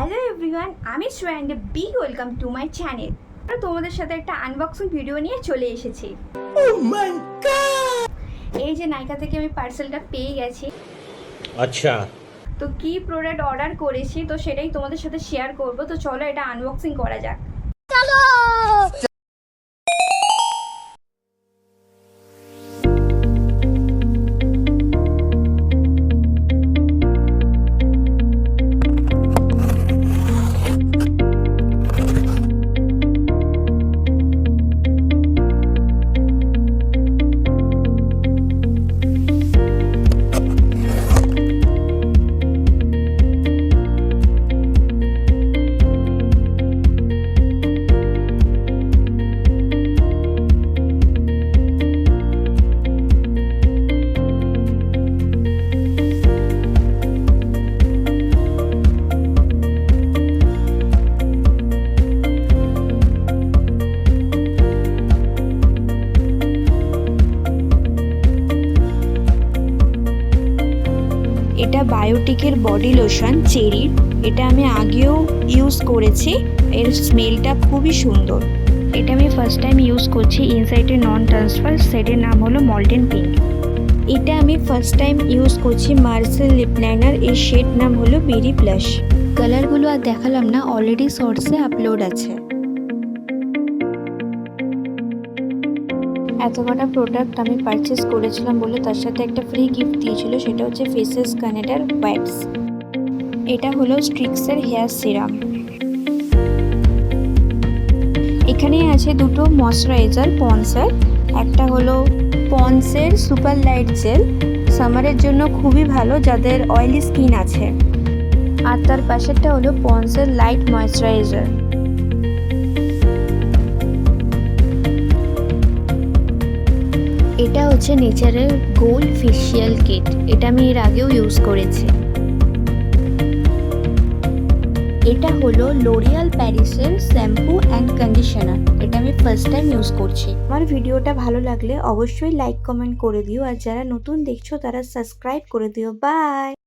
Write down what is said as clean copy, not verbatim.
Hello everyone, আমি Shreya and big welcome to my channel. তোমাদের সাথে একটা আনবক্সিং ভিডিও নিয়ে চলে এসেছি। Oh my God! এই যে নাইকা থেকে আমি পার্সেলটা পেয়ে গেছি। আচ্ছা, তো কি প্রোডাক্ট অর্ডার করেছি তো সেটাই তোমাদের সাথে শেয়ার করব। তো চলো এটা আনবক্সিং করা যাক। এটা বায়োটিকের বডি লোশন চেরির। এটা আমি আগেও ইউজ করেছি। এর স্মেলটা খুবই সুন্দর। এটা আমি ফার্স্ট টাইম ইউজ করছি। ইনসাইডে নন ট্রান্সফার, সেটের নাম হলো মল্টেন পিঙ্ক। এটা আমি ফার্স্ট টাইম ইউজ করছি মার্সেল লিপ লাইনার। এর শেড নাম হলো বেরি প্লাস। কালারগুলো আর দেখালাম না, অলরেডি শর্টসে আপলোড আছে। এত কটা প্রোডাক্ট আমি পারচেস করেছিলাম বলে তার সাথে একটা ফ্রি গিফট দিয়েছিল, সেটা হচ্ছে ফেসেস কানেডার ওয়্যাক্স। এটা হলো স্ট্রিক্সের হেয়ার সিরাম। এখানে আছে দুটো ময়শ্চারাইজার পন্সের। একটা হলো পন্সের সুপার লাইট জেল, সামারের জন্য খুবই ভালো যাদের অয়েলি স্কিন আছে। আর তার পাশেরটা হলো পন্সের লাইট ময়শ্চারাইজার। এটা হচ্ছে নেচারের গোল্ড ফেশিয়াল কিট। এটা আমি এর আগেও ইউজ করেছি। এটা হলো লোরিয়াল প্যারিসের শ্যাম্পু অ্যান্ড কন্ডিশনার। এটা আমি ফার্স্ট টাইম ইউজ করছি। আমার ভিডিওটা ভালো লাগলে অবশ্যই লাইক কমেন্ট করে দিও, আর যারা নতুন দেখছো তারা সাবস্ক্রাইব করে দিও। বাই।